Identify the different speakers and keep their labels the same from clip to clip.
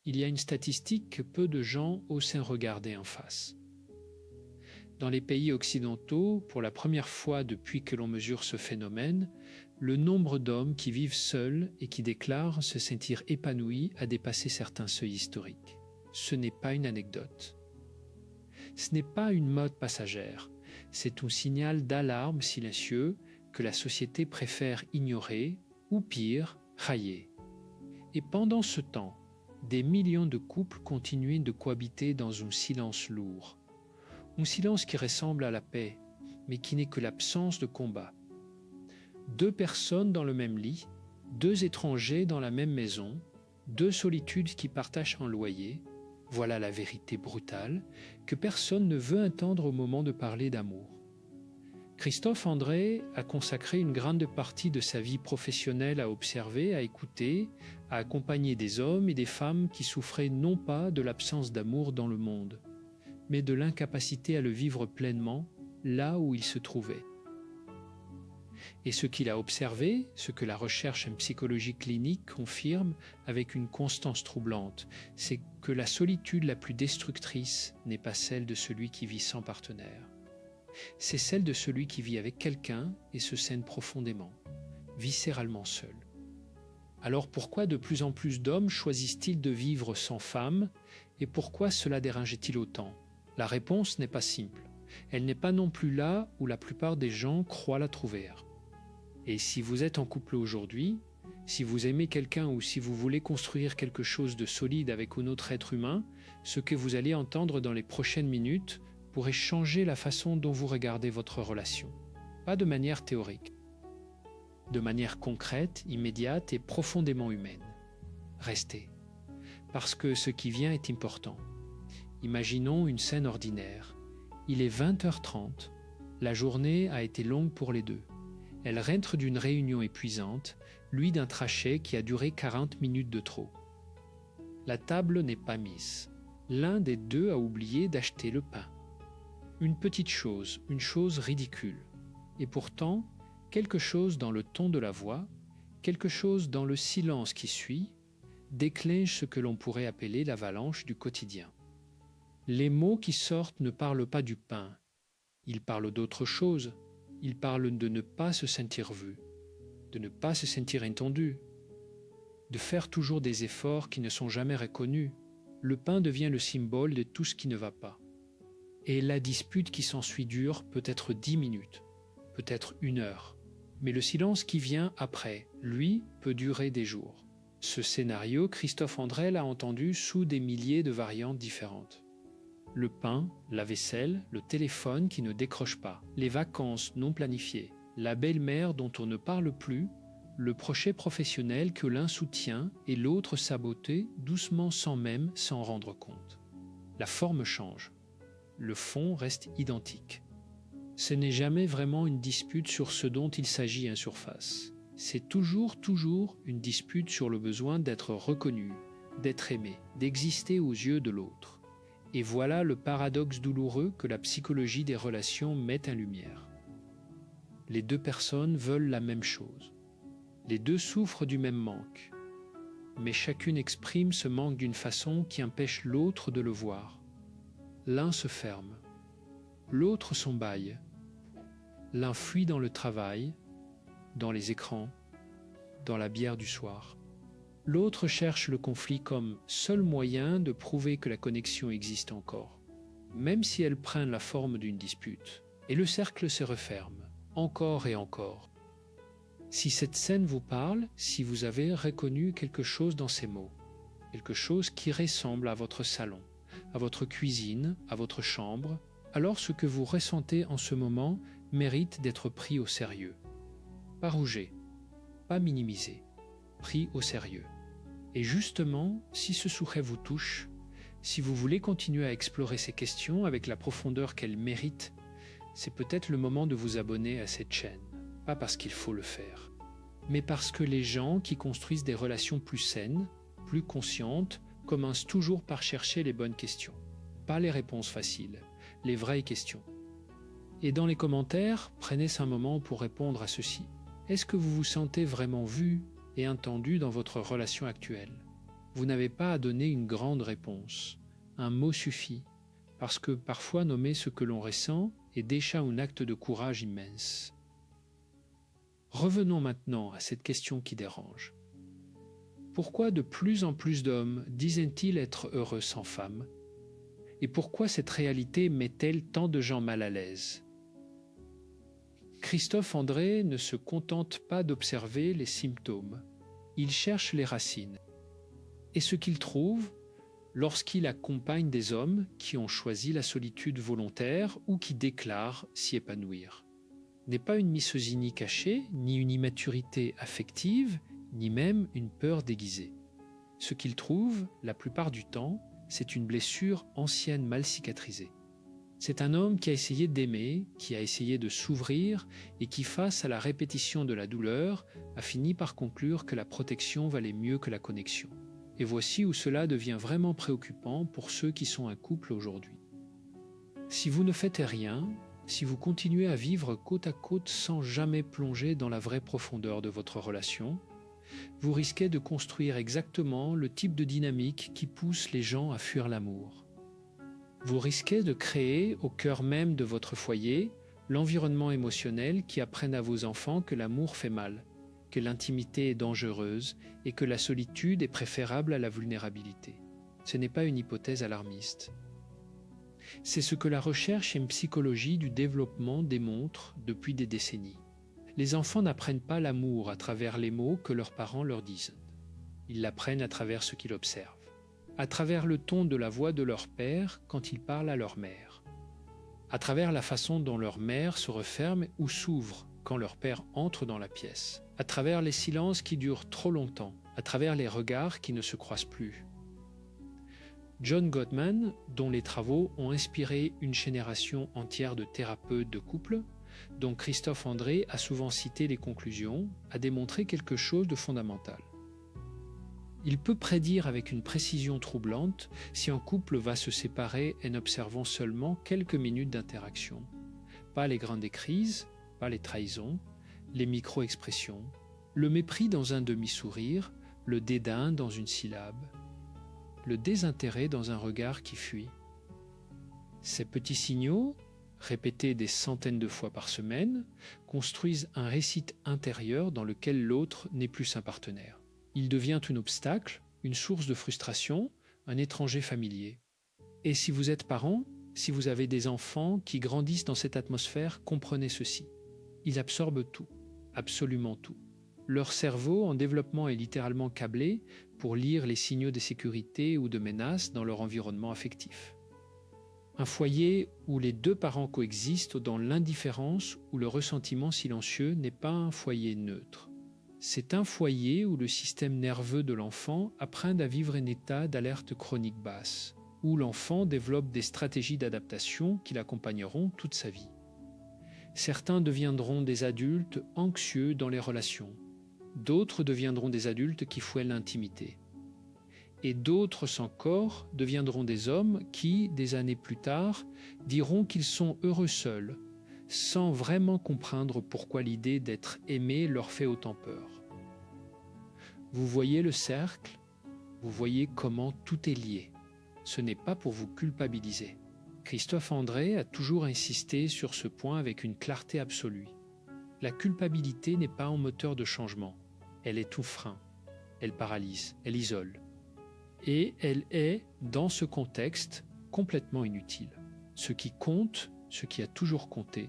Speaker 1: il y a une statistique que peu de gens osent regarder en face. Dans les pays occidentaux, pour la première fois depuis que l'on mesure ce phénomène, le nombre d'hommes qui vivent seuls et qui déclarent se sentir épanouis a dépassé certains seuils historiques. Ce n'est pas une anecdote. Ce n'est pas une mode passagère, c'est un signal d'alarme silencieux que la société préfère ignorer ou pire, railler. Et pendant ce temps, des millions de couples continuent de cohabiter dans un silence lourd. Un silence qui ressemble à la paix, mais qui n'est que l'absence de combat. Deux personnes dans le même lit, deux étrangers dans la même maison, deux solitudes qui partagent un loyer, voilà la vérité brutale que personne ne veut entendre au moment de parler d'amour. Christophe André a consacré une grande partie de sa vie professionnelle à observer, à écouter, à accompagner des hommes et des femmes qui souffraient non pas de l'absence d'amour dans le monde, mais de l'incapacité à le vivre pleinement là où il se trouvait. Et ce qu'il a observé, ce que la recherche en psychologie clinique confirme avec une constance troublante, c'est que la solitude la plus destructrice n'est pas celle de celui qui vit sans partenaire. C'est celle de celui qui vit avec quelqu'un et se sent profondément, viscéralement seul. Alors pourquoi de plus en plus d'hommes choisissent-ils de vivre sans femme et pourquoi cela dérange-t-il autant ? La réponse n'est pas simple. Elle n'est pas non plus là où la plupart des gens croient la trouver. Et si vous êtes en couple aujourd'hui, si vous aimez quelqu'un ou si vous voulez construire quelque chose de solide avec un autre être humain, ce que vous allez entendre dans les prochaines minutes pourrait changer la façon dont vous regardez votre relation. Pas de manière théorique. De manière concrète, immédiate et profondément humaine. Restez. Parce que ce qui vient est important. Imaginons une scène ordinaire. Il est 20h30. La journée a été longue pour les deux. Elle rentre d'une réunion épuisante, lui d'un trajet qui a duré 40 minutes de trop. La table n'est pas mise. L'un des deux a oublié d'acheter le pain. Une petite chose, une chose ridicule. Et pourtant, quelque chose dans le ton de la voix, quelque chose dans le silence qui suit, déclenche ce que l'on pourrait appeler l'avalanche du quotidien. Les mots qui sortent ne parlent pas du pain. Ils parlent d'autre chose. Ils parlent de ne pas se sentir vu, de ne pas se sentir entendu, de faire toujours des efforts qui ne sont jamais reconnus. Le pain devient le symbole de tout ce qui ne va pas. Et la dispute qui s'ensuit dure peut-être 10 minutes, peut-être 1 heure. Mais le silence qui vient après, lui, peut durer des jours. Ce scénario, Christophe André l'a entendu sous des milliers de variantes différentes. Le pain, la vaisselle, le téléphone qui ne décroche pas, les vacances non planifiées, la belle-mère dont on ne parle plus, le projet professionnel que l'un soutient et l'autre saboté doucement sans même s'en rendre compte. La forme change. Le fond reste identique. Ce n'est jamais vraiment une dispute sur ce dont il s'agit en surface. C'est toujours une dispute sur le besoin d'être reconnu, d'être aimé, d'exister aux yeux de l'autre. Et voilà le paradoxe douloureux que la psychologie des relations met en lumière. Les deux personnes veulent la même chose. Les deux souffrent du même manque. Mais chacune exprime ce manque d'une façon qui empêche l'autre de le voir. L'un se ferme, l'autre s'emballe. L'un fuit dans le travail, dans les écrans, dans la bière du soir. L'autre cherche le conflit comme seul moyen de prouver que la connexion existe encore, même si elle prend la forme d'une dispute. Et le cercle se referme, encore et encore. Si cette scène vous parle, si vous avez reconnu quelque chose dans ces mots, quelque chose qui ressemble à votre salon, à votre cuisine, à votre chambre, alors ce que vous ressentez en ce moment mérite d'être pris au sérieux. Pas rougé, pas minimisé, pris au sérieux. Et justement, si ce souhait vous touche, si vous voulez continuer à explorer ces questions avec la profondeur qu'elles méritent, c'est peut-être le moment de vous abonner à cette chaîne. Pas parce qu'il faut le faire, mais parce que les gens qui construisent des relations plus saines, plus conscientes, commencent toujours par chercher les bonnes questions. Pas les réponses faciles, les vraies questions. Et dans les commentaires, prenez un moment pour répondre à ceci. Est-ce que vous vous sentez vraiment vu et entendu dans votre relation actuelle ? Vous n'avez pas à donner une grande réponse. Un mot suffit, parce que parfois nommer ce que l'on ressent est déjà un acte de courage immense. Revenons maintenant à cette question qui dérange. Pourquoi de plus en plus d'hommes disent-ils être heureux sans femme? Et pourquoi cette réalité met-elle tant de gens mal à l'aise? Christophe André ne se contente pas d'observer les symptômes, il cherche les racines. Et ce qu'il trouve, lorsqu'il accompagne des hommes qui ont choisi la solitude volontaire ou qui déclarent s'y épanouir, n'est pas une misogynie cachée, ni une immaturité affective, ni même une peur déguisée. Ce qu'il trouve, la plupart du temps, c'est une blessure ancienne mal cicatrisée. C'est un homme qui a essayé d'aimer, qui a essayé de s'ouvrir et qui, face à la répétition de la douleur, a fini par conclure que la protection valait mieux que la connexion. Et voici où cela devient vraiment préoccupant pour ceux qui sont un couple aujourd'hui. Si vous ne faites rien, si vous continuez à vivre côte à côte sans jamais plonger dans la vraie profondeur de votre relation, vous risquez de construire exactement le type de dynamique qui pousse les gens à fuir l'amour. Vous risquez de créer au cœur même de votre foyer l'environnement émotionnel qui apprenne à vos enfants que l'amour fait mal, que l'intimité est dangereuse et que la solitude est préférable à la vulnérabilité. Ce n'est pas une hypothèse alarmiste. C'est ce que la recherche en psychologie du développement démontre depuis des décennies. Les enfants n'apprennent pas l'amour à travers les mots que leurs parents leur disent. Ils l'apprennent à travers ce qu'ils observent, à travers le ton de la voix de leur père quand ils parlent à leur mère, à travers la façon dont leur mère se referme ou s'ouvre quand leur père entre dans la pièce, à travers les silences qui durent trop longtemps, à travers les regards qui ne se croisent plus. John Gottman, dont les travaux ont inspiré une génération entière de thérapeutes de couple, dont Christophe André a souvent cité les conclusions, a démontré quelque chose de fondamental. Il peut prédire avec une précision troublante si un couple va se séparer en observant seulement quelques minutes d'interaction. Pas les grandes crises, pas les trahisons, les micro-expressions, le mépris dans un demi-sourire, le dédain dans une syllabe, le désintérêt dans un regard qui fuit. Ces petits signaux, répétés des centaines de fois par semaine, construisent un récit intérieur dans lequel l'autre n'est plus un partenaire. Il devient un obstacle, une source de frustration, un étranger familier. Et si vous êtes parent, si vous avez des enfants qui grandissent dans cette atmosphère, comprenez ceci. Ils absorbent tout, absolument tout. Leur cerveau en développement est littéralement câblé pour lire les signaux de sécurité ou de menace dans leur environnement affectif. Un foyer où les deux parents coexistent dans l'indifférence ou le ressentiment silencieux n'est pas un foyer neutre. C'est un foyer où le système nerveux de l'enfant apprend à vivre un état d'alerte chronique basse, où l'enfant développe des stratégies d'adaptation qui l'accompagneront toute sa vie. Certains deviendront des adultes anxieux dans les relations, d'autres deviendront des adultes qui fouillent l'intimité. Et d'autres encore deviendront des hommes qui, des années plus tard, diront qu'ils sont heureux seuls, sans vraiment comprendre pourquoi l'idée d'être aimé leur fait autant peur. Vous voyez le cercle, vous voyez comment tout est lié. Ce n'est pas pour vous culpabiliser. Christophe André a toujours insisté sur ce point avec une clarté absolue. La culpabilité n'est pas un moteur de changement. Elle est tout frein. Elle paralyse, elle isole. Et elle est, dans ce contexte, complètement inutile. Ce qui compte, ce qui a toujours compté,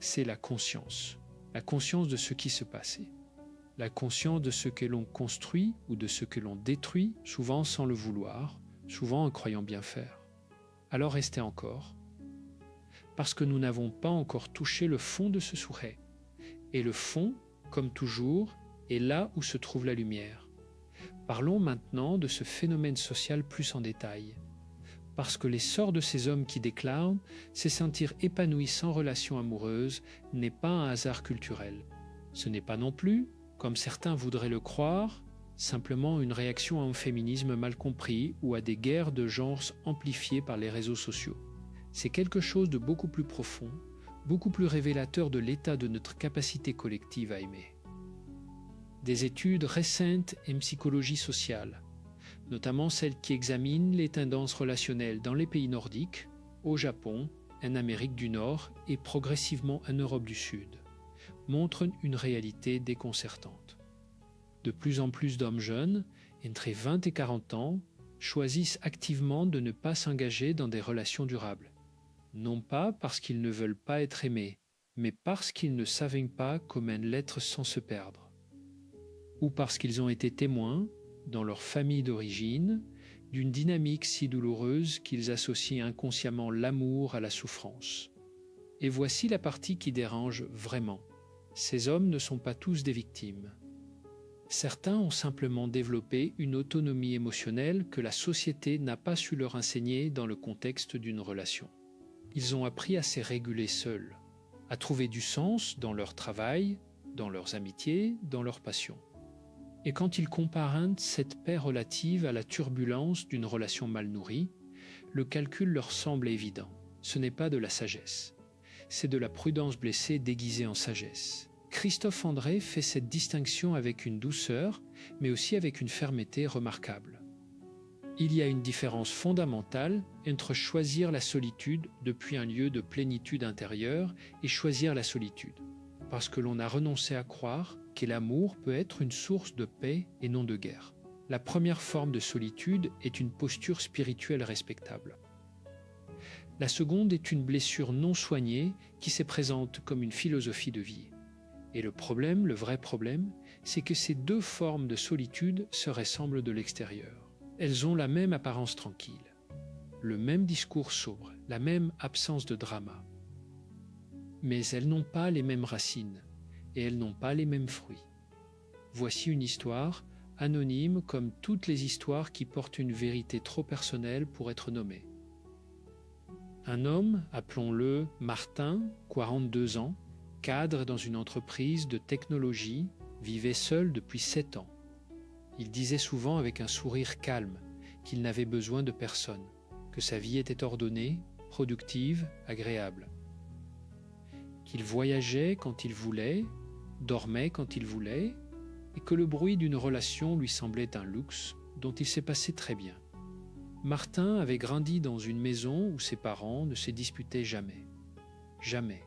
Speaker 1: c'est la conscience de ce qui se passait, la conscience de ce que l'on construit ou de ce que l'on détruit, souvent sans le vouloir, souvent en croyant bien faire. Alors restez encore, parce que nous n'avons pas encore touché le fond de ce souhait. Et le fond, comme toujours, est là où se trouve la lumière. Parlons maintenant de ce phénomène social plus en détail. Parce que l'essor de ces hommes qui déclarent se sentir épanouis sans relation amoureuse n'est pas un hasard culturel. Ce n'est pas non plus, comme certains voudraient le croire, simplement une réaction à un féminisme mal compris ou à des guerres de genres amplifiées par les réseaux sociaux. C'est quelque chose de beaucoup plus profond, beaucoup plus révélateur de l'état de notre capacité collective à aimer. Des études récentes en psychologie sociale notamment celles qui examinent les tendances relationnelles dans les pays nordiques, au Japon, en Amérique du Nord et progressivement en Europe du Sud, montrent une réalité déconcertante. De plus en plus d'hommes jeunes, entre 20 et 40 ans, choisissent activement de ne pas s'engager dans des relations durables, non pas parce qu'ils ne veulent pas être aimés, mais parce qu'ils ne savent pas comment l'être sans se perdre, ou parce qu'ils ont été témoins, dans leur famille d'origine, d'une dynamique si douloureuse qu'ils associent inconsciemment l'amour à la souffrance. Et voici la partie qui dérange vraiment. Ces hommes ne sont pas tous des victimes. Certains ont simplement développé une autonomie émotionnelle que la société n'a pas su leur enseigner dans le contexte d'une relation. Ils ont appris à se réguler seuls, à trouver du sens dans leur travail, dans leurs amitiés, dans leurs passions. Et quand ils comparent cette paix relative à la turbulence d'une relation mal nourrie, le calcul leur semble évident. Ce n'est pas de la sagesse, c'est de la prudence blessée déguisée en sagesse. Christophe André fait cette distinction avec une douceur, mais aussi avec une fermeté remarquable. Il y a une différence fondamentale entre choisir la solitude depuis un lieu de plénitude intérieure et choisir la solitude, parce que l'on a renoncé à croire que l'amour peut être une source de paix et non de guerre. La première forme de solitude est une posture spirituelle respectable. La seconde est une blessure non soignée qui se présente comme une philosophie de vie. Et le problème, le vrai problème, c'est que ces deux formes de solitude se ressemblent de l'extérieur. Elles ont la même apparence tranquille, le même discours sobre, la même absence de drama. Mais elles n'ont pas les mêmes racines et elles n'ont pas les mêmes fruits. Voici une histoire anonyme comme toutes les histoires qui portent une vérité trop personnelle pour être nommée. Un homme, appelons-le Martin, 42 ans, cadre dans une entreprise de technologie, vivait seul depuis 7 ans. Il disait souvent avec un sourire calme qu'il n'avait besoin de personne, que sa vie était ordonnée, productive, agréable. Qu'il voyageait quand il voulait, dormait quand il voulait, et que le bruit d'une relation lui semblait un luxe dont il s'est passé très bien. Martin avait grandi dans une maison où ses parents ne se disputaient jamais. Jamais.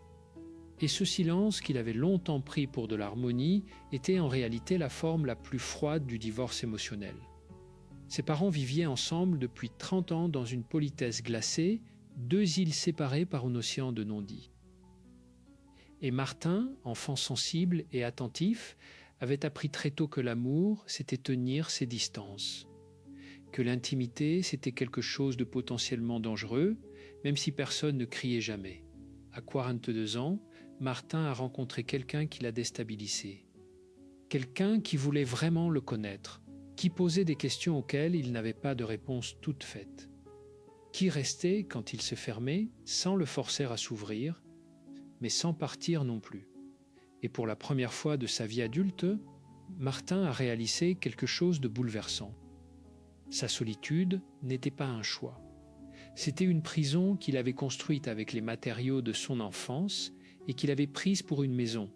Speaker 1: Et ce silence qu'il avait longtemps pris pour de l'harmonie était en réalité la forme la plus froide du divorce émotionnel. Ses parents vivaient ensemble depuis 30 ans dans une politesse glacée, 2 îles séparées par un océan de non-dits. Et Martin, enfant sensible et attentif, avait appris très tôt que l'amour, c'était tenir ses distances, que l'intimité, c'était quelque chose de potentiellement dangereux, même si personne ne criait jamais. À 42 ans, Martin a rencontré quelqu'un qui l'a déstabilisé. Quelqu'un qui voulait vraiment le connaître, qui posait des questions auxquelles il n'avait pas de réponse toute faite, qui restait quand il se fermait sans le forcer à s'ouvrir, mais sans partir non plus. Et pour la première fois de sa vie adulte, Martin a réalisé quelque chose de bouleversant. Sa solitude n'était pas un choix. C'était une prison qu'il avait construite avec les matériaux de son enfance et qu'il avait prise pour une maison.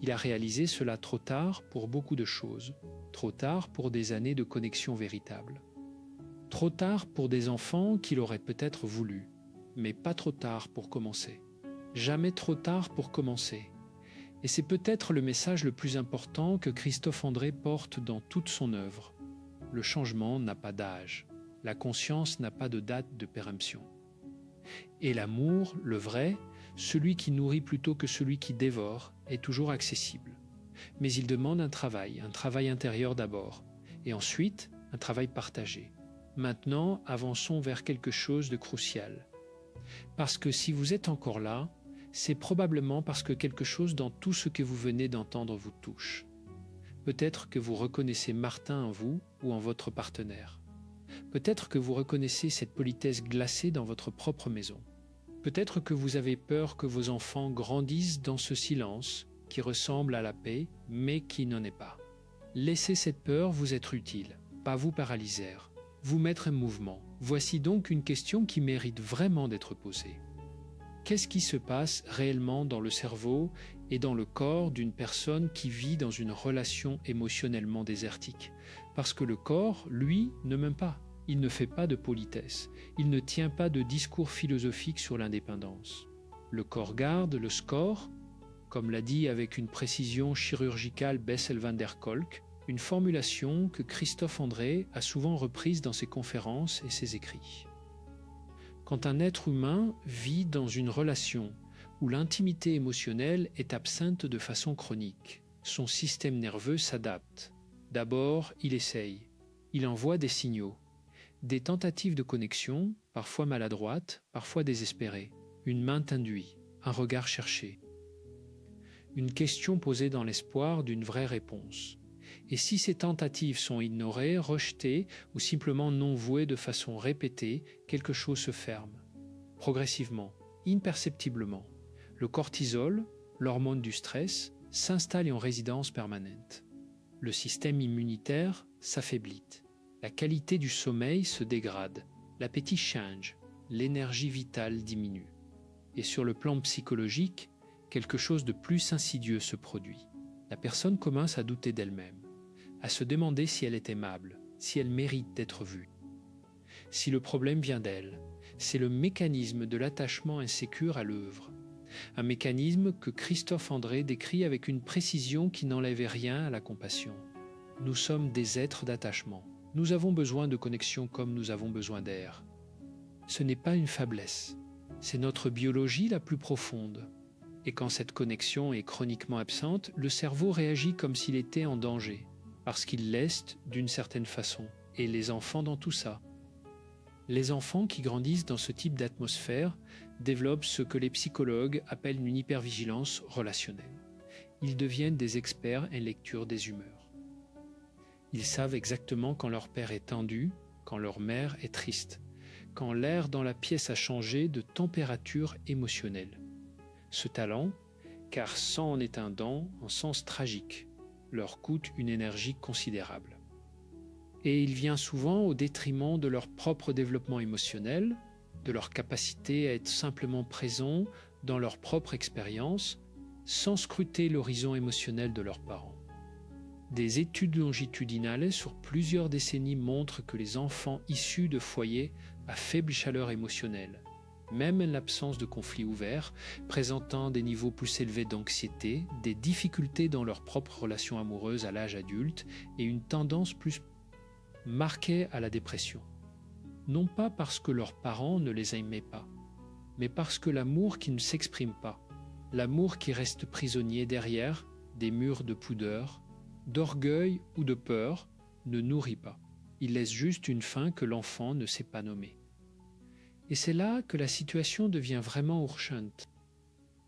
Speaker 1: Il a réalisé cela trop tard pour beaucoup de choses, trop tard pour des années de connexion véritable. Trop tard pour des enfants qu'il aurait peut-être voulu, mais pas trop tard pour commencer. Jamais trop tard pour commencer. Et c'est peut-être le message le plus important que Christophe André porte dans toute son œuvre. Le changement n'a pas d'âge. La conscience n'a pas de date de péremption. Et l'amour, le vrai, celui qui nourrit plutôt que celui qui dévore, est toujours accessible. Mais il demande un travail intérieur d'abord, et ensuite un travail partagé. Maintenant, avançons vers quelque chose de crucial. Parce que si vous êtes encore là, c'est probablement parce que quelque chose dans tout ce que vous venez d'entendre vous touche. Peut-être que vous reconnaissez Martin en vous ou en votre partenaire. Peut-être que vous reconnaissez cette politesse glacée dans votre propre maison. Peut-être que vous avez peur que vos enfants grandissent dans ce silence qui ressemble à la paix, mais qui n'en est pas. Laissez cette peur vous être utile, pas vous paralyser, vous mettre en mouvement. Voici donc une question qui mérite vraiment d'être posée. Qu'est-ce qui se passe réellement dans le cerveau et dans le corps d'une personne qui vit dans une relation émotionnellement désertique? Parce que le corps, lui, ne m'aime pas. Il ne fait pas de politesse. Il ne tient pas de discours philosophique sur l'indépendance. Le corps garde le score, comme l'a dit avec une précision chirurgicale Bessel van der Kolk, une formulation que Christophe André a souvent reprise dans ses conférences et ses écrits. Quand un être humain vit dans une relation où l'intimité émotionnelle est absente de façon chronique, son système nerveux s'adapte. D'abord, il essaye, il envoie des signaux, des tentatives de connexion, parfois maladroites, parfois désespérées, une main tendue, un regard cherché, une question posée dans l'espoir d'une vraie réponse. Et si ces tentatives sont ignorées, rejetées ou simplement non vouées de façon répétée, quelque chose se ferme. Progressivement, imperceptiblement, le cortisol, l'hormone du stress, s'installe en résidence permanente. Le système immunitaire s'affaiblit. La qualité du sommeil se dégrade. L'appétit change. L'énergie vitale diminue. Et sur le plan psychologique, quelque chose de plus insidieux se produit. La personne commence à douter d'elle-même, à se demander si elle est aimable, si elle mérite d'être vue. Si le problème vient d'elle, c'est le mécanisme de l'attachement insécure à l'œuvre. Un mécanisme que Christophe André décrit avec une précision qui n'enlève rien à la compassion. Nous sommes des êtres d'attachement. Nous avons besoin de connexion comme nous avons besoin d'air. Ce n'est pas une faiblesse, c'est notre biologie la plus profonde. Et quand cette connexion est chroniquement absente, le cerveau réagit comme s'il était en danger, parce qu'il leste d'une certaine façon. Et les enfants dans tout ça. Les enfants qui grandissent dans ce type d'atmosphère développent ce que les psychologues appellent une hypervigilance relationnelle. Ils deviennent des experts en lecture des humeurs. Ils savent exactement quand leur père est tendu, quand leur mère est triste, quand l'air dans la pièce a changé de température émotionnelle. Ce talent, car c'en est un don en sens tragique, leur coûte une énergie considérable. Et il vient souvent au détriment de leur propre développement émotionnel, de leur capacité à être simplement présents dans leur propre expérience, sans scruter l'horizon émotionnel de leurs parents. Des études longitudinales sur plusieurs décennies montrent que les enfants issus de foyers à faible chaleur émotionnelle, même en l'absence de conflits ouverts, présentant des niveaux plus élevés d'anxiété, des difficultés dans leur propre relation amoureuse à l'âge adulte et une tendance plus marquée à la dépression. Non pas parce que leurs parents ne les aimaient pas, mais parce que l'amour qui ne s'exprime pas, l'amour qui reste prisonnier derrière des murs de pudeur, d'orgueil ou de peur, ne nourrit pas. Il laisse juste une faim que l'enfant ne sait pas nommer. Et c'est là que la situation devient vraiment urgente.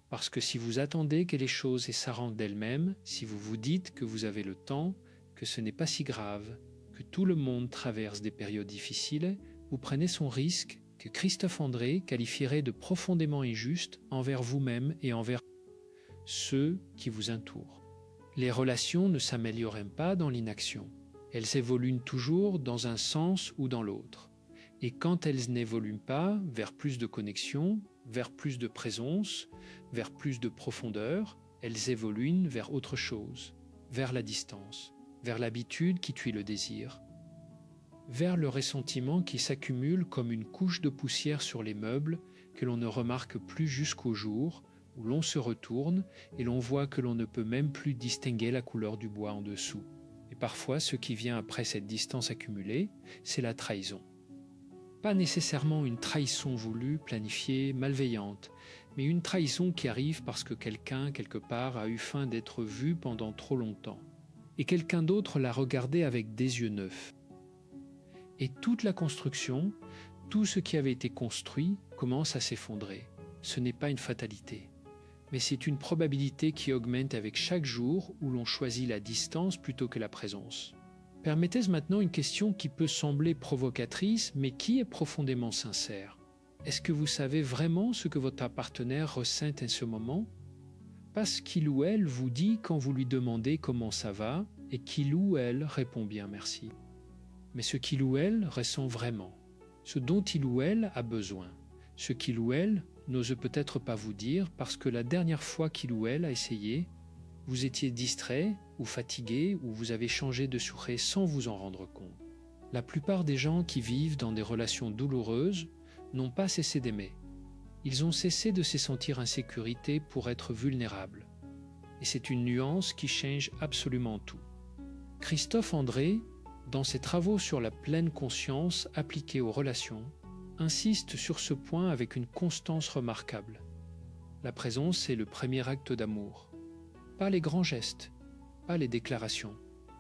Speaker 1: Parce que si vous attendez que les choses s'arrangent d'elles-mêmes, si vous vous dites que vous avez le temps, que ce n'est pas si grave, que tout le monde traverse des périodes difficiles, vous prenez son risque que Christophe André qualifierait de profondément injuste envers vous-même et envers ceux qui vous entourent. Les relations ne s'améliorent pas dans l'inaction. Elles évoluent toujours dans un sens ou dans l'autre. Et quand elles n'évoluent pas vers plus de connexion, vers plus de présence, vers plus de profondeur, elles évoluent vers autre chose, vers la distance, vers l'habitude qui tue le désir, vers le ressentiment qui s'accumule comme une couche de poussière sur les meubles que l'on ne remarque plus jusqu'au jour où l'on se retourne et l'on voit que l'on ne peut même plus distinguer la couleur du bois en dessous. Et parfois, ce qui vient après cette distance accumulée, c'est la trahison. Pas nécessairement une trahison voulue, planifiée, malveillante, mais une trahison qui arrive parce que quelqu'un, quelque part, a eu faim d'être vu pendant trop longtemps. Et quelqu'un d'autre l'a regardé avec des yeux neufs. Et toute la construction, tout ce qui avait été construit, commence à s'effondrer. Ce n'est pas une fatalité, mais c'est une probabilité qui augmente avec chaque jour où l'on choisit la distance plutôt que la présence. Permettez maintenant une question qui peut sembler provocatrice, mais qui est profondément sincère. Est-ce que vous savez vraiment ce que votre partenaire ressent en ce moment? Parce qu'il ou elle vous dit quand vous lui demandez comment ça va, et qu'il ou elle répond bien merci. Mais ce qu'il ou elle ressent vraiment, ce dont il ou elle a besoin, ce qu'il ou elle n'ose peut-être pas vous dire parce que la dernière fois qu'il ou elle a essayé, vous étiez distrait ou fatigué ou vous avez changé de souhait sans vous en rendre compte. La plupart des gens qui vivent dans des relations douloureuses n'ont pas cessé d'aimer. Ils ont cessé de se sentir en sécurité pour être vulnérables. Et c'est une nuance qui change absolument tout. Christophe André, dans ses travaux sur la pleine conscience appliquée aux relations, insiste sur ce point avec une constance remarquable. La présence est le premier acte d'amour. Pas les grands gestes, pas les déclarations.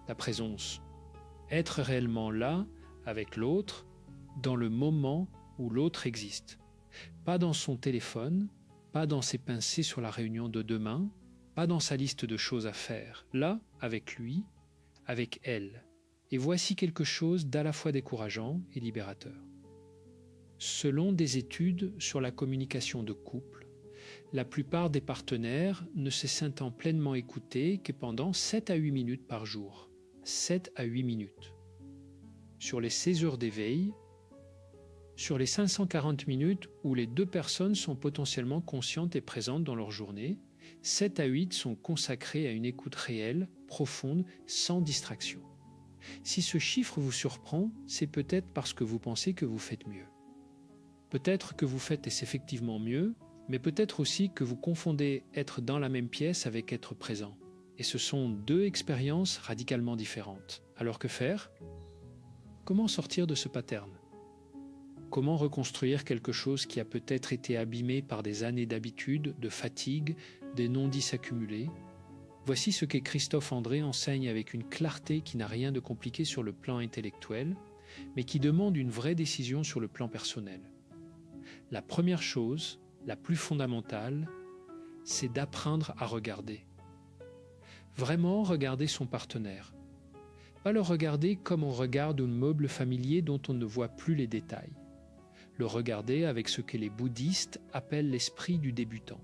Speaker 1: La présence. Être réellement là, avec l'autre, dans le moment où l'autre existe. Pas dans son téléphone, pas dans ses pensées sur la réunion de demain, pas dans sa liste de choses à faire. Là, avec lui, avec elle. Et voici quelque chose d'à la fois décourageant et libérateur. Selon des études sur la communication de couple, la plupart des partenaires ne se sentent pleinement écoutés que pendant 7 à 8 minutes par jour. 7 à 8 minutes. Sur les 16 heures d'éveil, sur les 540 minutes où les deux personnes sont potentiellement conscientes et présentes dans leur journée, 7 à 8 sont consacrés à une écoute réelle, profonde, sans distraction. Si ce chiffre vous surprend, c'est peut-être parce que vous pensez que vous faites mieux. Peut-être que vous faites effectivement mieux, mais peut-être aussi que vous confondez être dans la même pièce avec être présent. Et ce sont deux expériences radicalement différentes. Alors que faire ? Comment sortir de ce pattern ? Comment reconstruire quelque chose qui a peut-être été abîmé par des années d'habitude, de fatigue, des non-dits accumulés ? Voici ce que Christophe André enseigne avec une clarté qui n'a rien de compliqué sur le plan intellectuel, mais qui demande une vraie décision sur le plan personnel. La première chose, la plus fondamentale, c'est d'apprendre à regarder. Vraiment regarder son partenaire. Pas le regarder comme on regarde un meuble familier dont on ne voit plus les détails. Le regarder avec ce que les bouddhistes appellent l'esprit du débutant.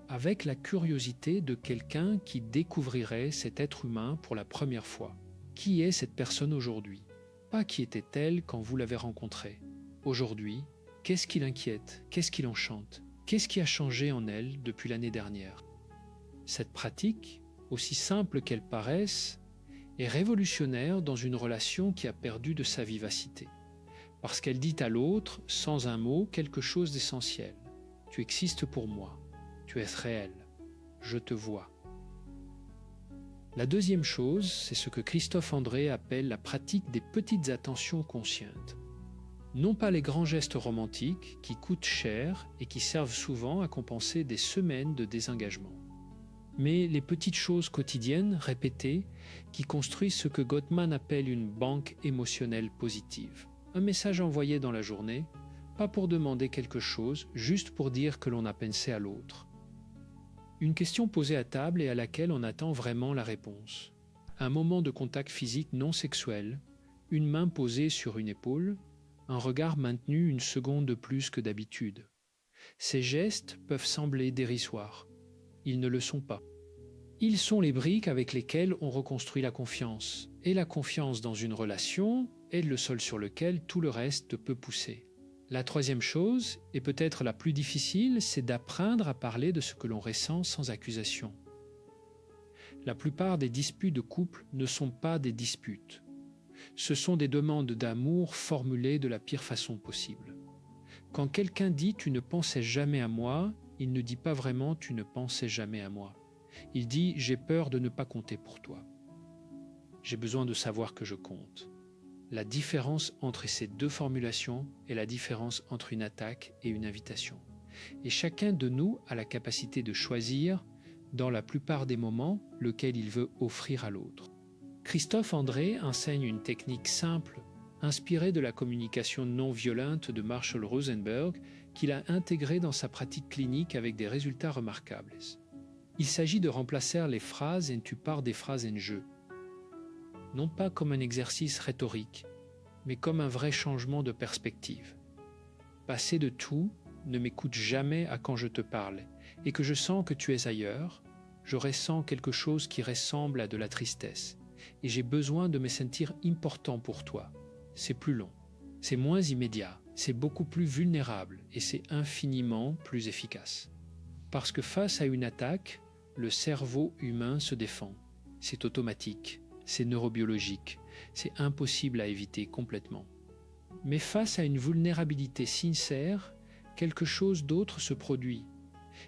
Speaker 1: Avec la curiosité de quelqu'un qui découvrirait cet être humain pour la première fois. Qui est cette personne aujourd'hui ? Pas qui était-elle quand vous l'avez rencontrée. Aujourd'hui, qu'est-ce qui l'inquiète ? Qu'est-ce qui l'enchante ? Qu'est-ce qui a changé en elle depuis l'année dernière ? Cette pratique, aussi simple qu'elle paraisse, est révolutionnaire dans une relation qui a perdu de sa vivacité. Parce qu'elle dit à l'autre, sans un mot, quelque chose d'essentiel. Tu existes pour moi. Tu es réel. Je te vois. La deuxième chose, c'est ce que Christophe André appelle la pratique des petites attentions conscientes. Non pas les grands gestes romantiques qui coûtent cher et qui servent souvent à compenser des semaines de désengagement, mais les petites choses quotidiennes, répétées, qui construisent ce que Gottman appelle une banque émotionnelle positive. Un message envoyé dans la journée, pas pour demander quelque chose, juste pour dire que l'on a pensé à l'autre. Une question posée à table et à laquelle on attend vraiment la réponse. Un moment de contact physique non sexuel, une main posée sur une épaule, un regard maintenu une seconde de plus que d'habitude. Ces gestes peuvent sembler dérisoires. Ils ne le sont pas. Ils sont les briques avec lesquelles on reconstruit la confiance. Et la confiance dans une relation est le sol sur lequel tout le reste peut pousser. La troisième chose, et peut-être la plus difficile, c'est d'apprendre à parler de ce que l'on ressent sans accusation. La plupart des disputes de couple ne sont pas des disputes. Ce sont des demandes d'amour formulées de la pire façon possible. Quand quelqu'un dit « tu ne pensais jamais à moi », il ne dit pas vraiment « tu ne pensais jamais à moi ». Il dit « j'ai peur de ne pas compter pour toi ». J'ai besoin de savoir que je compte. La différence entre ces deux formulations est la différence entre une attaque et une invitation. Et chacun de nous a la capacité de choisir, dans la plupart des moments, lequel il veut offrir à l'autre. Christophe André enseigne une technique simple, inspirée de la communication non violente de Marshall Rosenberg, qu'il a intégrée dans sa pratique clinique avec des résultats remarquables. Il s'agit de remplacer les phrases en tu par des phrases en je. Non pas comme un exercice rhétorique, mais comme un vrai changement de perspective. Passer de tout ne m'écoute jamais à quand je te parle, et que je sens que tu es ailleurs, je ressens quelque chose qui ressemble à de la tristesse, et j'ai besoin de me sentir important pour toi. C'est plus long, c'est moins immédiat, c'est beaucoup plus vulnérable et c'est infiniment plus efficace. Parce que face à une attaque, le cerveau humain se défend. C'est automatique, c'est neurobiologique, c'est impossible à éviter complètement. Mais face à une vulnérabilité sincère, quelque chose d'autre se produit,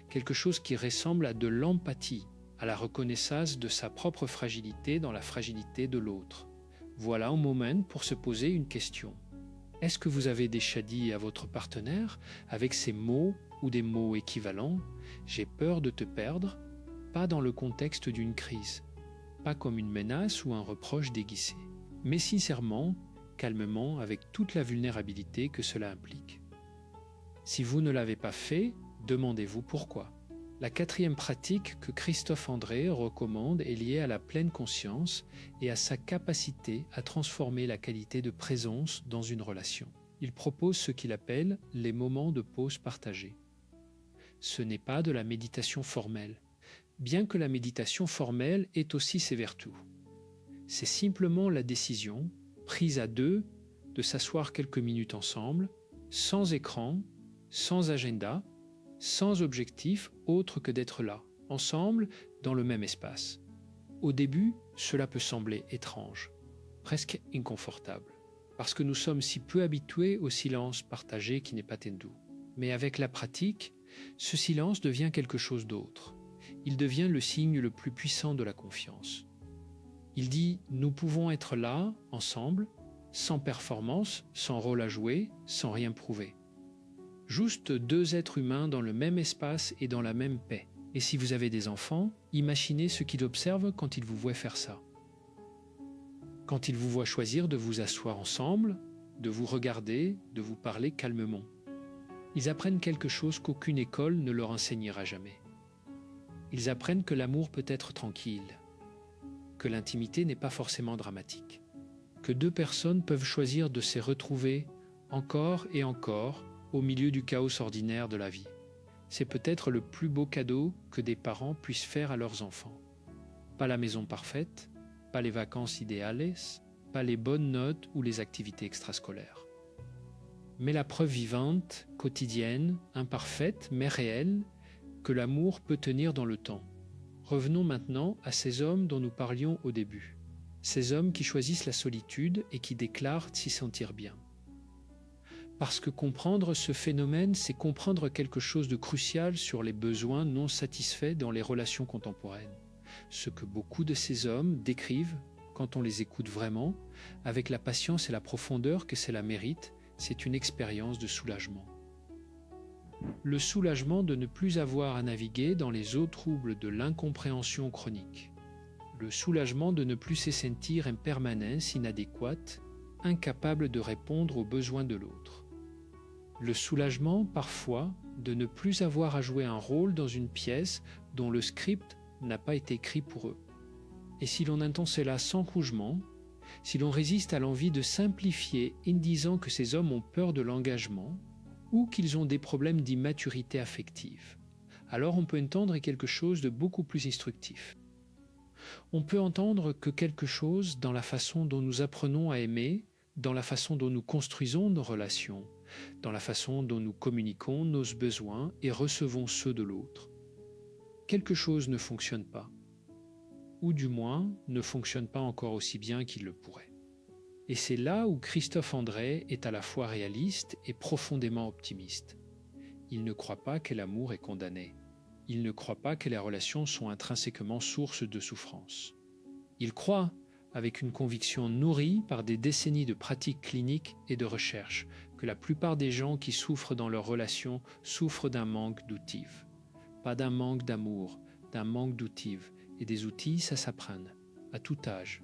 Speaker 1: quelque chose qui ressemble à de l'empathie, à la reconnaissance de sa propre fragilité dans la fragilité de l'autre. Voilà un moment pour se poser une question. Est-ce que vous avez déjà dit à votre partenaire, avec ces mots ou des mots équivalents, « j'ai peur de te perdre », pas dans le contexte d'une crise, pas comme une menace ou un reproche déguisé, mais sincèrement, calmement, avec toute la vulnérabilité que cela implique. Si vous ne l'avez pas fait, demandez-vous pourquoi. La quatrième pratique que Christophe André recommande est liée à la pleine conscience et à sa capacité à transformer la qualité de présence dans une relation. Il propose ce qu'il appelle les moments de pause partagés. Ce n'est pas de la méditation formelle, bien que la méditation formelle ait aussi ses vertus. C'est simplement la décision, prise à deux, de s'asseoir quelques minutes ensemble, sans écran, sans agenda, sans objectif autre que d'être là, ensemble, dans le même espace. Au début, cela peut sembler étrange, presque inconfortable, parce que nous sommes si peu habitués au silence partagé qui n'est pas tendu. Mais avec la pratique, ce silence devient quelque chose d'autre. Il devient le signe le plus puissant de la confiance. Il dit « Nous pouvons être là, ensemble, sans performance, sans rôle à jouer, sans rien prouver. Juste deux êtres humains dans le même espace et dans la même paix. Et si vous avez des enfants, imaginez ce qu'ils observent quand ils vous voient faire ça. Quand ils vous voient choisir de vous asseoir ensemble, de vous regarder, de vous parler calmement. Ils apprennent quelque chose qu'aucune école ne leur enseignera jamais. Ils apprennent que l'amour peut être tranquille, que l'intimité n'est pas forcément dramatique, que deux personnes peuvent choisir de se retrouver encore et encore au milieu du chaos ordinaire de la vie. C'est peut-être le plus beau cadeau que des parents puissent faire à leurs enfants. Pas la maison parfaite, pas les vacances idéales, pas les bonnes notes ou les activités extrascolaires. Mais la preuve vivante, quotidienne, imparfaite, mais réelle, que l'amour peut tenir dans le temps. Revenons maintenant à ces hommes dont nous parlions au début. Ces hommes qui choisissent la solitude et qui déclarent s'y sentir bien. Parce que comprendre ce phénomène, c'est comprendre quelque chose de crucial sur les besoins non satisfaits dans les relations contemporaines. Ce que beaucoup de ces hommes décrivent, quand on les écoute vraiment, avec la patience et la profondeur que cela mérite, c'est une expérience de soulagement. Le soulagement de ne plus avoir à naviguer dans les eaux troubles de l'incompréhension chronique. Le soulagement de ne plus se sentir en permanence inadéquate, incapable de répondre aux besoins de l'autre. Le soulagement, parfois, de ne plus avoir à jouer un rôle dans une pièce dont le script n'a pas été écrit pour eux. Et si l'on entend cela sans rougement, si l'on résiste à l'envie de simplifier en disant que ces hommes ont peur de l'engagement ou qu'ils ont des problèmes d'immaturité affective, alors on peut entendre quelque chose de beaucoup plus instructif. On peut entendre que quelque chose dans la façon dont nous apprenons à aimer, dans la façon dont nous construisons nos relations, dans la façon dont nous communiquons nos besoins et recevons ceux de l'autre. Quelque chose ne fonctionne pas, ou du moins ne fonctionne pas encore aussi bien qu'il le pourrait. Et c'est là où Christophe André est à la fois réaliste et profondément optimiste. Il ne croit pas que l'amour est condamné. Il ne croit pas que les relations sont intrinsèquement source de souffrance. Il croit, avec une conviction nourrie par des décennies de pratiques cliniques et de recherche, que la plupart des gens qui souffrent dans leurs relations souffrent d'un manque d'outils. Pas d'un manque d'amour, d'un manque d'outils. Et des outils, ça s'apprend, à tout âge,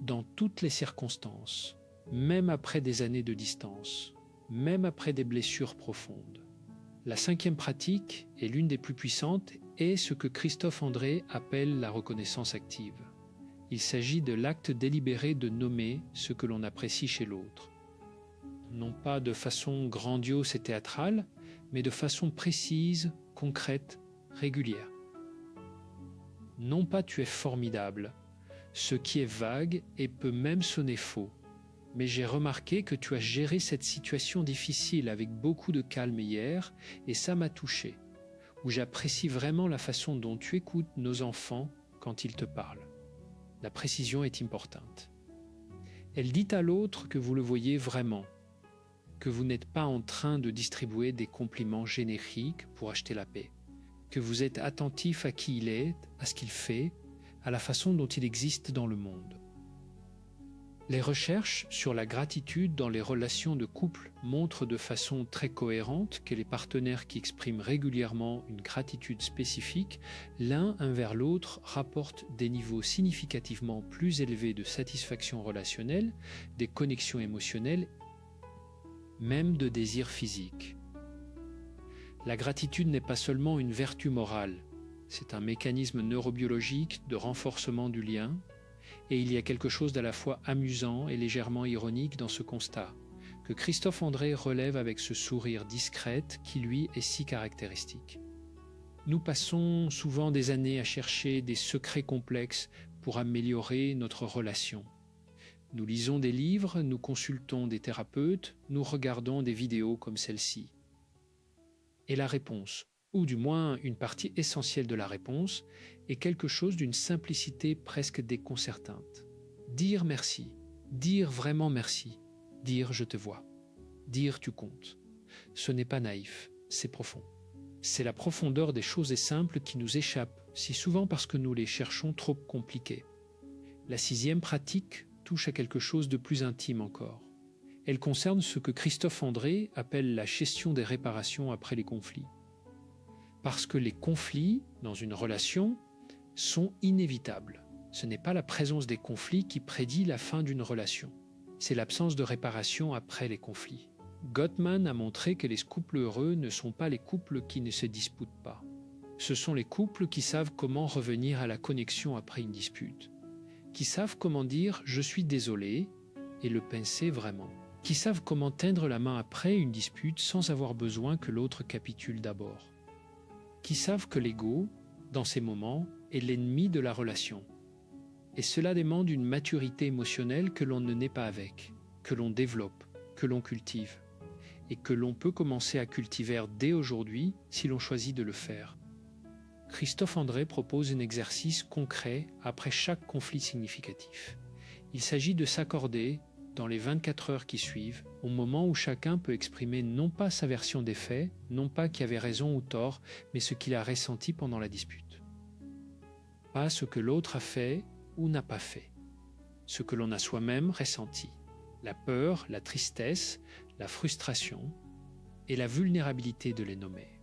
Speaker 1: dans toutes les circonstances, même après des années de distance, même après des blessures profondes. La cinquième pratique, et l'une des plus puissantes, est ce que Christophe André appelle la reconnaissance active. Il s'agit de l'acte délibéré de nommer ce que l'on apprécie chez l'autre. Non pas de façon grandiose et théâtrale, mais de façon précise, concrète, régulière. Non pas tu es formidable, ce qui est vague et peut même sonner faux, mais j'ai remarqué que tu as géré cette situation difficile avec beaucoup de calme hier, et ça m'a touché. Ou j'apprécie vraiment la façon dont tu écoutes nos enfants quand ils te parlent. La précision est importante. Elle dit à l'autre que vous le voyez vraiment, que vous n'êtes pas en train de distribuer des compliments génériques pour acheter la paix, que vous êtes attentif à qui il est, à ce qu'il fait, à la façon dont il existe dans le monde. Les recherches sur la gratitude dans les relations de couple montrent de façon très cohérente que les partenaires qui expriment régulièrement une gratitude spécifique, l'un envers l'autre, rapportent des niveaux significativement plus élevés de satisfaction relationnelle, des connexions émotionnelles, même de désir physique. La gratitude n'est pas seulement une vertu morale, c'est un mécanisme neurobiologique de renforcement du lien, et il y a quelque chose d'à la fois amusant et légèrement ironique dans ce constat, que Christophe André relève avec ce sourire discret qui lui est si caractéristique. Nous passons souvent des années à chercher des secrets complexes pour améliorer notre relation. Nous lisons des livres, nous consultons des thérapeutes, nous regardons des vidéos comme celle-ci. Et la réponse, ou du moins une partie essentielle de la réponse, est quelque chose d'une simplicité presque déconcertante. Dire merci, dire vraiment merci, dire je te vois, dire tu comptes. Ce n'est pas naïf, c'est profond. C'est la profondeur des choses simples qui nous échappent, si souvent parce que nous les cherchons trop compliquées. La 6e pratique touche à quelque chose de plus intime encore. Elle concerne ce que Christophe André appelle la gestion des réparations après les conflits. Parce que les conflits, dans une relation, sont inévitables. Ce n'est pas la présence des conflits qui prédit la fin d'une relation. C'est l'absence de réparation après les conflits. Gottman a montré que les couples heureux ne sont pas les couples qui ne se disputent pas. Ce sont les couples qui savent comment revenir à la connexion après une dispute, qui savent comment dire « je suis désolé » et le pincer vraiment, qui savent comment tendre la main après une dispute sans avoir besoin que l'autre capitule d'abord, qui savent que l'ego, dans ces moments, est l'ennemi de la relation. Et cela demande une maturité émotionnelle que l'on ne naît pas avec, que l'on développe, que l'on cultive, et que l'on peut commencer à cultiver dès aujourd'hui si l'on choisit de le faire. Christophe André propose un exercice concret après chaque conflit significatif. Il s'agit de s'accorder, dans les 24 heures qui suivent, au moment où chacun peut exprimer non pas sa version des faits, non pas qui avait raison ou tort, mais ce qu'il a ressenti pendant la dispute. Pas ce que l'autre a fait ou n'a pas fait, ce que l'on a soi-même ressenti, la peur, la tristesse, la frustration et la vulnérabilité de les nommer.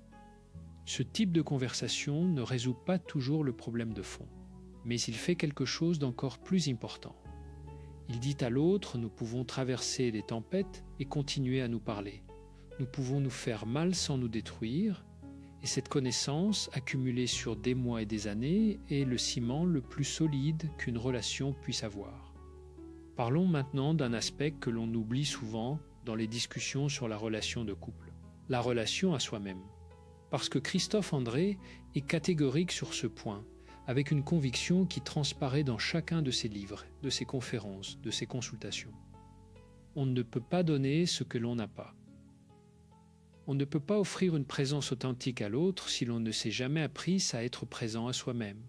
Speaker 1: Ce type de conversation ne résout pas toujours le problème de fond, mais il fait quelque chose d'encore plus important. Il dit à l'autre, nous pouvons traverser les tempêtes et continuer à nous parler. Nous pouvons nous faire mal sans nous détruire, et cette connaissance, accumulée sur des mois et des années, est le ciment le plus solide qu'une relation puisse avoir. Parlons maintenant d'un aspect que l'on oublie souvent dans les discussions sur la relation de couple, la relation à soi-même. Parce que Christophe André est catégorique sur ce point, avec une conviction qui transparaît dans chacun de ses livres, de ses conférences, de ses consultations. On ne peut pas donner ce que l'on n'a pas. On ne peut pas offrir une présence authentique à l'autre si l'on ne s'est jamais appris à être présent à soi-même.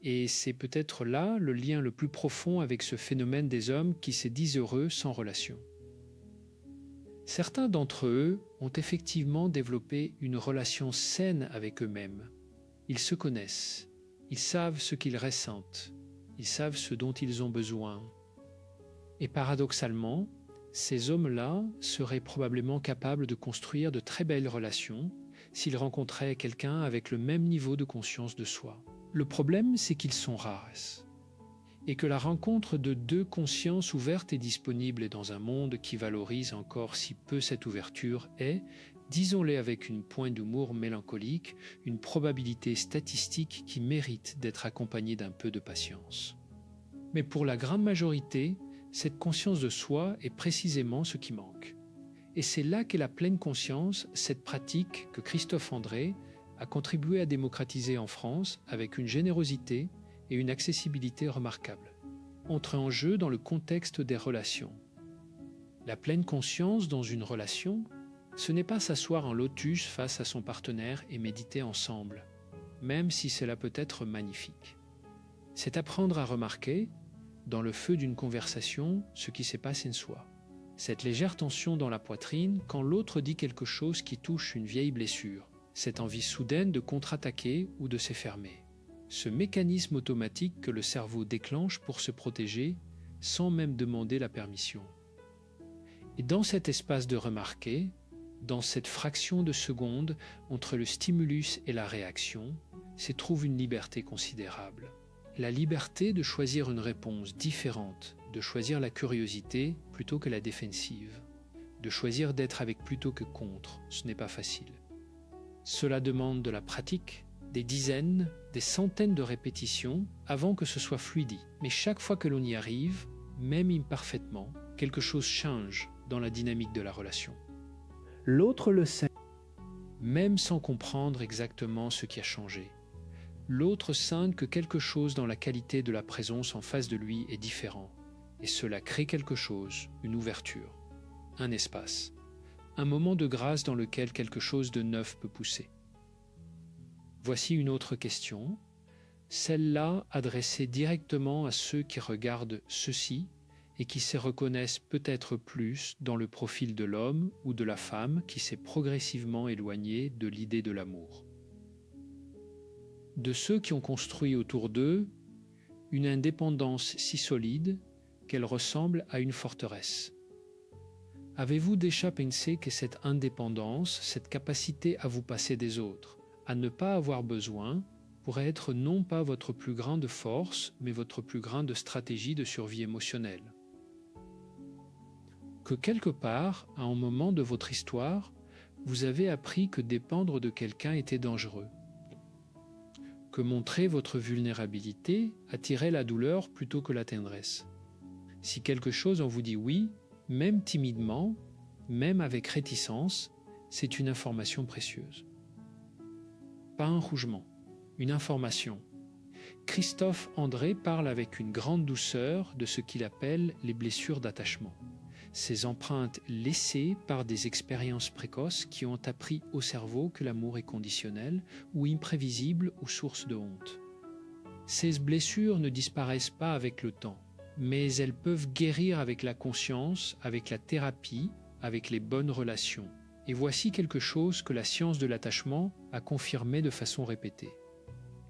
Speaker 1: Et c'est peut-être là le lien le plus profond avec ce phénomène des hommes qui se disent heureux sans relation. Certains d'entre eux ont effectivement développé une relation saine avec eux-mêmes. Ils se connaissent, ils savent ce qu'ils ressentent, ils savent ce dont ils ont besoin. Et paradoxalement, ces hommes-là seraient probablement capables de construire de très belles relations s'ils rencontraient quelqu'un avec le même niveau de conscience de soi. Le problème, c'est qu'ils sont rares et que la rencontre de deux consciences ouvertes et disponibles dans un monde qui valorise encore si peu cette ouverture est, disons-le avec une pointe d'humour mélancolique, une probabilité statistique qui mérite d'être accompagnée d'un peu de patience. Mais pour la grande majorité, cette conscience de soi est précisément ce qui manque. Et c'est là qu'est la pleine conscience, cette pratique que Christophe André a contribué à démocratiser en France avec une générosité et une accessibilité remarquables. Entre en jeu dans le contexte des relations. La pleine conscience dans une relation, ce n'est pas s'asseoir en lotus face à son partenaire et méditer ensemble, même si cela peut être magnifique. C'est apprendre à remarquer, dans le feu d'une conversation, ce qui se passe en soi. Cette légère tension dans la poitrine quand l'autre dit quelque chose qui touche une vieille blessure. Cette envie soudaine de contre-attaquer ou de s'effermer. Ce mécanisme automatique que le cerveau déclenche pour se protéger sans même demander la permission. Et dans cet espace de remarquer, dans cette fraction de seconde entre le stimulus et la réaction, se trouve une liberté considérable. La liberté de choisir une réponse différente, de choisir la curiosité plutôt que la défensive, de choisir d'être avec plutôt que contre, ce n'est pas facile. Cela demande de la pratique, des dizaines, des centaines de répétitions avant que ce soit fluide. Mais chaque fois que l'on y arrive, même imparfaitement, quelque chose change dans la dynamique de la relation. L'autre le sait, même sans comprendre exactement ce qui a changé. L'autre sent que quelque chose dans la qualité de la présence en face de lui est différent, et cela crée quelque chose, une ouverture, un espace, un moment de grâce dans lequel quelque chose de neuf peut pousser. Voici une autre question, celle-là adressée directement à ceux qui regardent ceci et qui se reconnaissent peut-être plus dans le profil de l'homme ou de la femme qui s'est progressivement éloigné de l'idée de l'amour. De ceux qui ont construit autour d'eux une indépendance si solide qu'elle ressemble à une forteresse. Avez-vous déjà pensé que cette indépendance, cette capacité à vous passer des autres, à ne pas avoir besoin, pourrait être non pas votre plus grande force, mais votre plus grande stratégie de survie émotionnelle? Que quelque part, à un moment de votre histoire, vous avez appris que dépendre de quelqu'un était dangereux. Que montrer votre vulnérabilité attirait la douleur plutôt que la tendresse. Si quelque chose en vous dit oui, même timidement, même avec réticence, c'est une information précieuse. Pas un rougement, une information. Christophe André parle avec une grande douceur de ce qu'il appelle les blessures d'attachement. Ces empreintes laissées par des expériences précoces qui ont appris au cerveau que l'amour est conditionnel ou imprévisible ou source de honte. Ces blessures ne disparaissent pas avec le temps, mais elles peuvent guérir avec la conscience, avec la thérapie, avec les bonnes relations. Et voici quelque chose que la science de l'attachement a confirmé de façon répétée.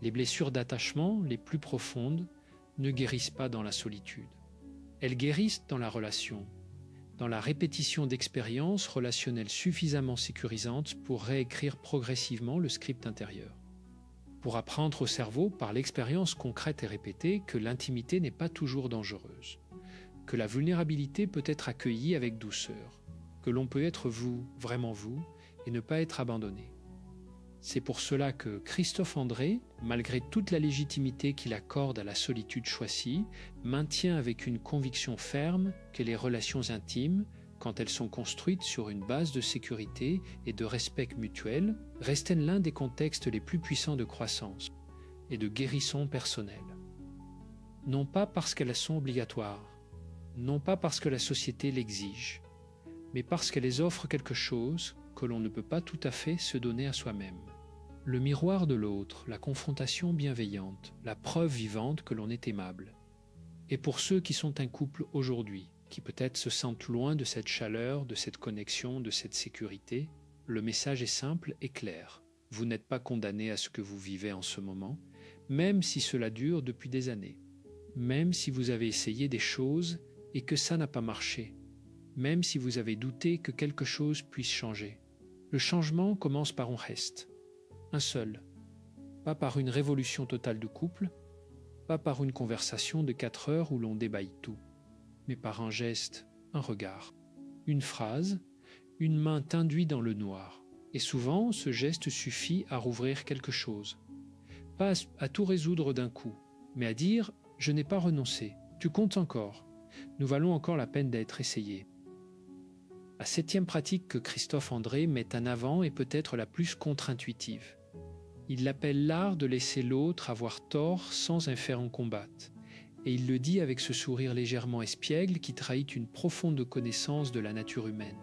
Speaker 1: Les blessures d'attachement les plus profondes ne guérissent pas dans la solitude. Elles guérissent dans la relation, dans la répétition d'expériences relationnelles suffisamment sécurisantes pour réécrire progressivement le script intérieur. Pour apprendre au cerveau, par l'expérience concrète et répétée, que l'intimité n'est pas toujours dangereuse, que la vulnérabilité peut être accueillie avec douceur, que l'on peut être vous, vraiment vous, et ne pas être abandonné. C'est pour cela que Christophe André, malgré toute la légitimité qu'il accorde à la solitude choisie, maintient avec une conviction ferme que les relations intimes, quand elles sont construites sur une base de sécurité et de respect mutuel, restent l'un des contextes les plus puissants de croissance et de guérison personnelle. Non pas parce qu'elles sont obligatoires, non pas parce que la société l'exige, mais parce qu'elles offrent quelque chose que l'on ne peut pas tout à fait se donner à soi-même. Le miroir de l'autre, la confrontation bienveillante, la preuve vivante que l'on est aimable. Et pour ceux qui sont un couple aujourd'hui, qui peut-être se sentent loin de cette chaleur, de cette connexion, de cette sécurité, le message est simple et clair. Vous n'êtes pas condamné à ce que vous vivez en ce moment, même si cela dure depuis des années, même si vous avez essayé des choses et que ça n'a pas marché, même si vous avez douté que quelque chose puisse changer. Le changement commence par un geste, un seul, pas par une révolution totale de couple, pas par une conversation de 4 heures où l'on débaille tout, mais par un geste, un regard, une phrase, une main tendue dans le noir. Et souvent, ce geste suffit à rouvrir quelque chose. Pas à tout résoudre d'un coup, mais à dire « je n'ai pas renoncé, tu comptes encore, nous valons encore la peine d'être essayés ». La 7e pratique que Christophe André met en avant est peut-être la plus contre-intuitive. Il l'appelle l'art de laisser l'autre avoir tort sans en faire un combat, et il le dit avec ce sourire légèrement espiègle qui trahit une profonde connaissance de la nature humaine.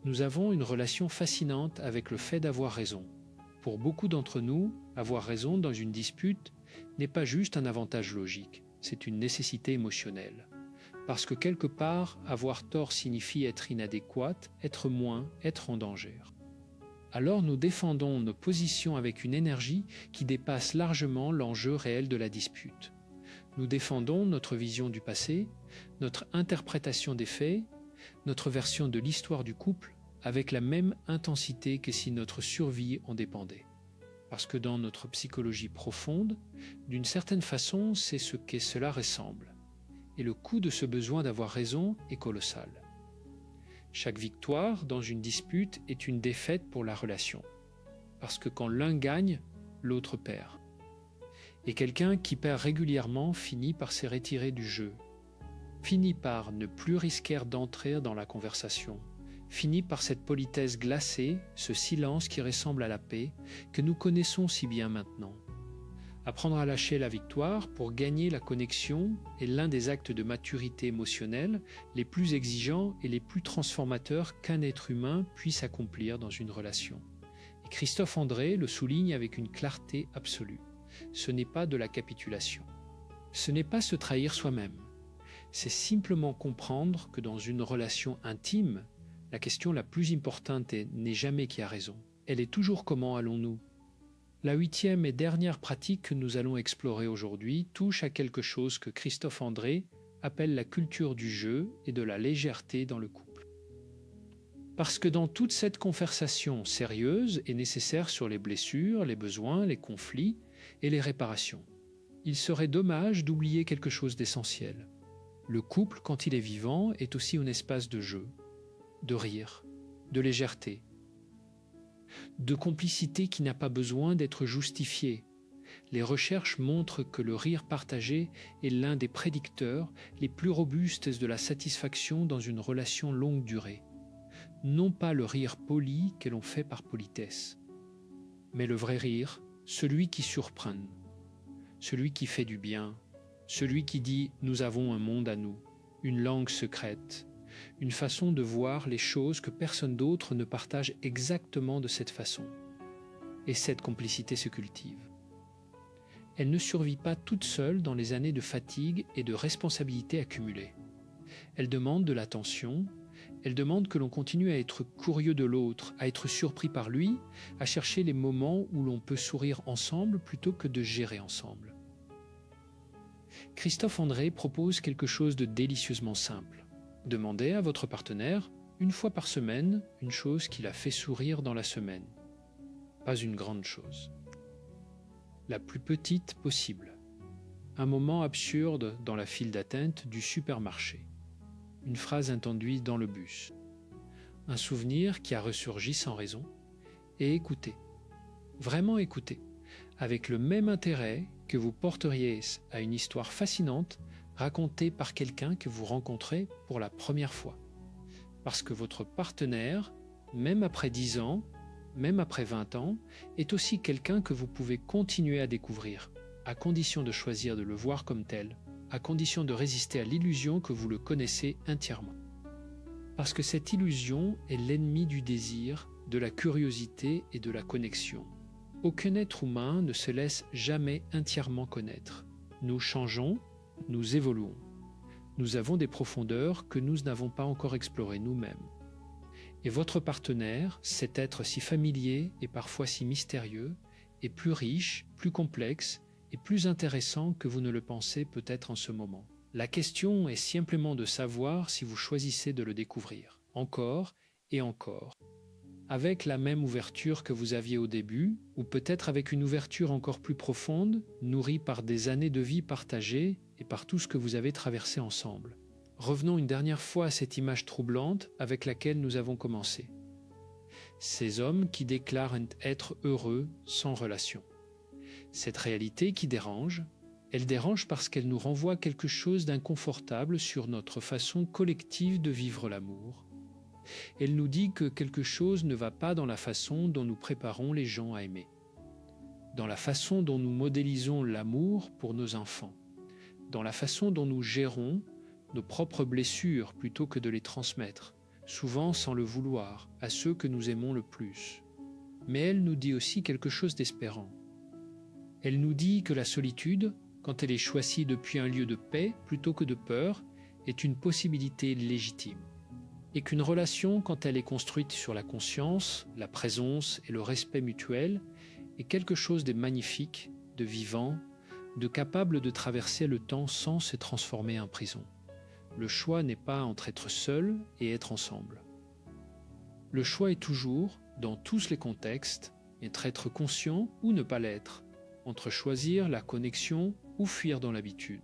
Speaker 1: Nous avons une relation fascinante avec le fait d'avoir raison. Pour beaucoup d'entre nous, avoir raison dans une dispute n'est pas juste un avantage logique, c'est une nécessité émotionnelle. Parce que quelque part, avoir tort signifie être inadéquate, être moins, être en danger. Alors nous défendons nos positions avec une énergie qui dépasse largement l'enjeu réel de la dispute. Nous défendons notre vision du passé, notre interprétation des faits, notre version de l'histoire du couple, avec la même intensité que si notre survie en dépendait. Parce que dans notre psychologie profonde, d'une certaine façon, c'est ce que cela ressemble. Et le coût de ce besoin d'avoir raison est colossal. Chaque victoire dans une dispute est une défaite pour la relation. Parce que quand l'un gagne, l'autre perd. Et quelqu'un qui perd régulièrement finit par se retirer du jeu, finit par ne plus risquer d'entrer dans la conversation, finit par cette politesse glacée, ce silence qui ressemble à la paix, que nous connaissons si bien maintenant. Apprendre à lâcher la victoire pour gagner la connexion est l'un des actes de maturité émotionnelle les plus exigeants et les plus transformateurs qu'un être humain puisse accomplir dans une relation. Et Christophe André le souligne avec une clarté absolue. Ce n'est pas de la capitulation. Ce n'est pas se trahir soi-même. C'est simplement comprendre que dans une relation intime, la question la plus importante n'est jamais qui a raison. Elle est toujours comment allons-nous. La 8e et dernière pratique que nous allons explorer aujourd'hui touche à quelque chose que Christophe André appelle la culture du jeu et de la légèreté dans le couple. Parce que dans toute cette conversation sérieuse et nécessaire sur les blessures, les besoins, les conflits et les réparations, il serait dommage d'oublier quelque chose d'essentiel. Le couple, quand il est vivant, est aussi un espace de jeu, de rire, de légèreté, de complicité qui n'a pas besoin d'être justifiée. Les recherches montrent que le rire partagé est l'un des prédicteurs les plus robustes de la satisfaction dans une relation longue durée. Non pas le rire poli que l'on fait par politesse, mais le vrai rire, celui qui surprend, celui qui fait du bien, celui qui dit « nous avons un monde à nous, une langue secrète », une façon de voir les choses que personne d'autre ne partage exactement de cette façon. Et cette complicité se cultive. Elle ne survit pas toute seule dans les années de fatigue et de responsabilité accumulées. Elle demande de l'attention, elle demande que l'on continue à être curieux de l'autre, à être surpris par lui, à chercher les moments où l'on peut sourire ensemble plutôt que de gérer ensemble. Christophe André propose quelque chose de délicieusement simple. Demandez à votre partenaire, une fois par semaine, une chose qui la fait sourire dans la semaine. Pas une grande chose. La plus petite possible. Un moment absurde dans la file d'attente du supermarché. Une phrase entendue dans le bus. Un souvenir qui a ressurgi sans raison. Et écoutez. Vraiment écoutez. Avec le même intérêt que vous porteriez à une histoire fascinante racontée par quelqu'un que vous rencontrez pour la première fois. Parce que votre partenaire, même après 10 ans, même après 20 ans, est aussi quelqu'un que vous pouvez continuer à découvrir, à condition de choisir de le voir comme tel, à condition de résister à l'illusion que vous le connaissez entièrement. Parce que cette illusion est l'ennemi du désir, de la curiosité et de la connexion. Aucun être humain ne se laisse jamais entièrement connaître. Nous changeons, nous évoluons. Nous avons des profondeurs que nous n'avons pas encore explorées nous-mêmes. Et votre partenaire, cet être si familier et parfois si mystérieux, est plus riche, plus complexe et plus intéressant que vous ne le pensez peut-être en ce moment. La question est simplement de savoir si vous choisissez de le découvrir, encore et encore, avec la même ouverture que vous aviez au début, ou peut-être avec une ouverture encore plus profonde, nourrie par des années de vie partagées et par tout ce que vous avez traversé ensemble. Revenons une dernière fois à cette image troublante avec laquelle nous avons commencé. Ces hommes qui déclarent être heureux sans relation. Cette réalité qui dérange, elle dérange parce qu'elle nous renvoie quelque chose d'inconfortable sur notre façon collective de vivre l'amour. Elle nous dit que quelque chose ne va pas dans la façon dont nous préparons les gens à aimer, dans la façon dont nous modélisons l'amour pour nos enfants, dans la façon dont nous gérons nos propres blessures plutôt que de les transmettre, souvent sans le vouloir, à ceux que nous aimons le plus. Mais elle nous dit aussi quelque chose d'espérant. Elle nous dit que la solitude, quand elle est choisie depuis un lieu de paix plutôt que de peur, est une possibilité légitime. Et qu'une relation, quand elle est construite sur la conscience, la présence et le respect mutuel, est quelque chose de magnifique, de vivant, de capable de traverser le temps sans se transformer en prison. Le choix n'est pas entre être seul et être ensemble. Le choix est toujours, dans tous les contextes, entre être conscient ou ne pas l'être, entre choisir la connexion ou fuir dans l'habitude,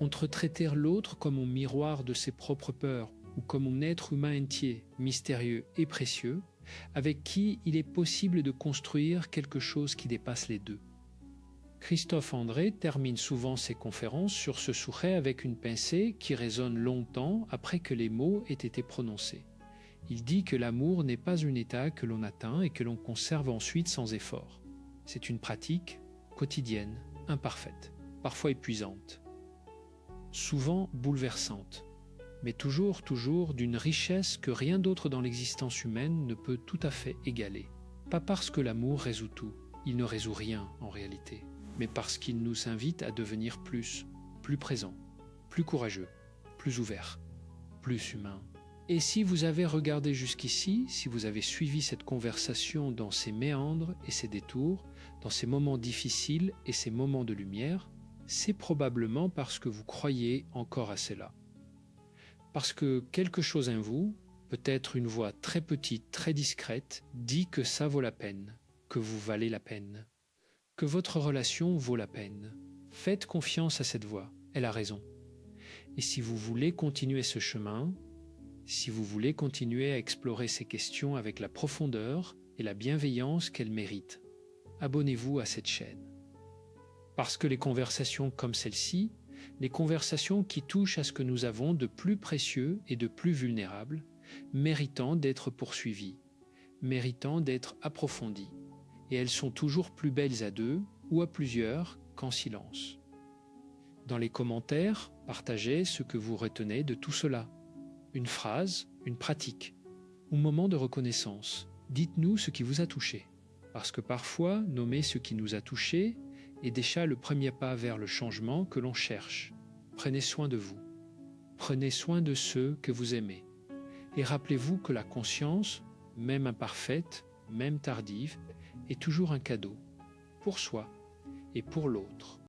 Speaker 1: entre traiter l'autre comme un miroir de ses propres peurs ou comme un être humain entier, mystérieux et précieux, avec qui il est possible de construire quelque chose qui dépasse les deux. Christophe André termine souvent ses conférences sur ce sujet avec une pensée qui résonne longtemps après que les mots aient été prononcés. Il dit que l'amour n'est pas un état que l'on atteint et que l'on conserve ensuite sans effort. C'est une pratique quotidienne, imparfaite, parfois épuisante, souvent bouleversante, mais toujours d'une richesse que rien d'autre dans l'existence humaine ne peut tout à fait égaler. Pas parce que l'amour résout tout, il ne résout rien en réalité, mais parce qu'il nous invite à devenir plus présent, plus courageux, plus ouvert, plus humain. Et si vous avez regardé jusqu'ici, si vous avez suivi cette conversation dans ses méandres et ses détours, dans ces moments difficiles et ces moments de lumière, c'est probablement parce que vous croyez encore à cela. Parce que quelque chose en vous, peut-être une voix très petite, très discrète, dit que ça vaut la peine, que vous valez la peine, que votre relation vaut la peine. Faites confiance à cette voix, elle a raison. Et si vous voulez continuer ce chemin, si vous voulez continuer à explorer ces questions avec la profondeur et la bienveillance qu'elles méritent, abonnez-vous à cette chaîne. Parce que les conversations comme celle-ci, les conversations qui touchent à ce que nous avons de plus précieux et de plus vulnérable, méritant d'être poursuivies, méritant d'être approfondies. Et elles sont toujours plus belles à deux ou à plusieurs qu'en silence. Dans les commentaires, partagez ce que vous retenez de tout cela. Une phrase, une pratique, ou moment de reconnaissance. Dites-nous ce qui vous a touché. Parce que parfois, nommer ce qui nous a touché est déjà le premier pas vers le changement que l'on cherche. Prenez soin de vous. Prenez soin de ceux que vous aimez. Et rappelez-vous que la conscience, même imparfaite, même tardive, est toujours un cadeau, pour soi et pour l'autre.